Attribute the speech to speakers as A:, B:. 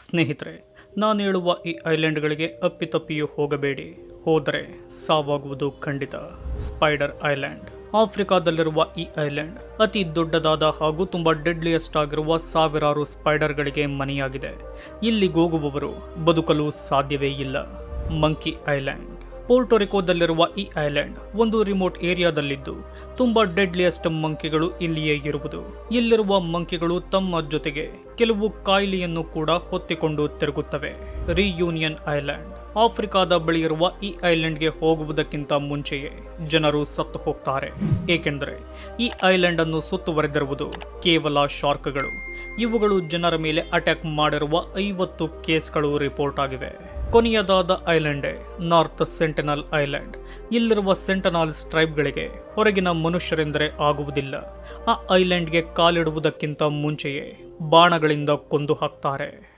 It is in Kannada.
A: ಸ್ನೇಹಿತರೆ, ನಾನು ಹೇಳುವ ಈ ಐಲ್ಯಾಂಡ್ಗಳಿಗೆ ಅಪ್ಪಿತಪ್ಪಿಯೂ ಹೋಗಬೇಡಿ. ಹೋದರೆ ಸಾವಾಗುವುದು ಖಂಡಿತ. Spider island. ಆಫ್ರಿಕಾದಲ್ಲಿರುವ ಈ ಐಲ್ಯಾಂಡ್ ಅತಿ ದೊಡ್ಡದಾದ ಹಾಗೂ ತುಂಬಾ ಡೆಡ್ಲಿಯೆಸ್ಟ್ ಆಗಿರುವ ಸಾವಿರಾರು ಸ್ಪೈಡರ್ಗಳಿಗೆ ಮನೆಯಾಗಿದೆ. ಇಲ್ಲಿಗೋಗುವವರು ಬದುಕಲು ಸಾಧ್ಯವೇ ಇಲ್ಲ. Monkey island. ಪೋರ್ಟೊರಿಕೋದಲ್ಲಿರುವ ಈ ಐಲ್ಯಾಂಡ್ ಒಂದು ರಿಮೋಟ್ ಏರಿಯಾದಲ್ಲಿದ್ದು ತುಂಬಾ ಡೆಡ್ಲಿಯೆಸ್ಟ್ ಮಂಕಿಗಳು ಇಲ್ಲಿಯೇ ಇರುವುದು. ಇಲ್ಲಿರುವ ಮಂಕಿಗಳು ತಮ್ಮ ಜೊತೆಗೆ ಕೆಲವು ಕಾಯಿಲೆಯನ್ನು ಕೂಡ ಹೊತ್ತಿಕೊಂಡು ತಿರುಗುತ್ತವೆ. Reunion island. ಆಫ್ರಿಕಾದ ಬಳಿ ಇರುವ ಈ ಐಲ್ಯಾಂಡ್ಗೆ ಹೋಗುವುದಕ್ಕಿಂತ ಮುಂಚೆಯೇ ಜನರು ಸತ್ತು ಹೋಗ್ತಾರೆ. ಏಕೆಂದರೆ ಈ ಐಲ್ಯಾಂಡ್ ಅನ್ನು ಸುತ್ತುವರೆದಿರುವುದು ಕೇವಲ ಶಾರ್ಕ್ಗಳು. ಇವುಗಳು ಜನರ ಮೇಲೆ ಅಟ್ಯಾಕ್ ಮಾಡಿರುವ 50 ಕೇಸ್ಗಳು ರಿಪೋರ್ಟ್ ಆಗಿವೆ. ಕೊನೆಯದಾದ ಐಲ್ಯಾಂಡೇ ನಾರ್ತ್ ಸೆಂಟಿನಲ್ ಐಲ್ಯಾಂಡ್. ಇಲ್ಲಿರುವ ಸೆಂಟನಾಲ್ಸ್ ಟ್ರೈಬ್ಗಳಿಗೆ ಹೊರಗಿನ ಮನುಷ್ಯರೆಂದರೆ ಆಗುವುದಿಲ್ಲ. ಆ ಐಲ್ಯಾಂಡ್ಗೆ ಕಾಲಿಡುವುದಕ್ಕಿಂತ ಮುಂಚೆಯೇ ಬಾಣಗಳಿಂದ ಕೊಂದು ಹಾಕ್ತಾರೆ.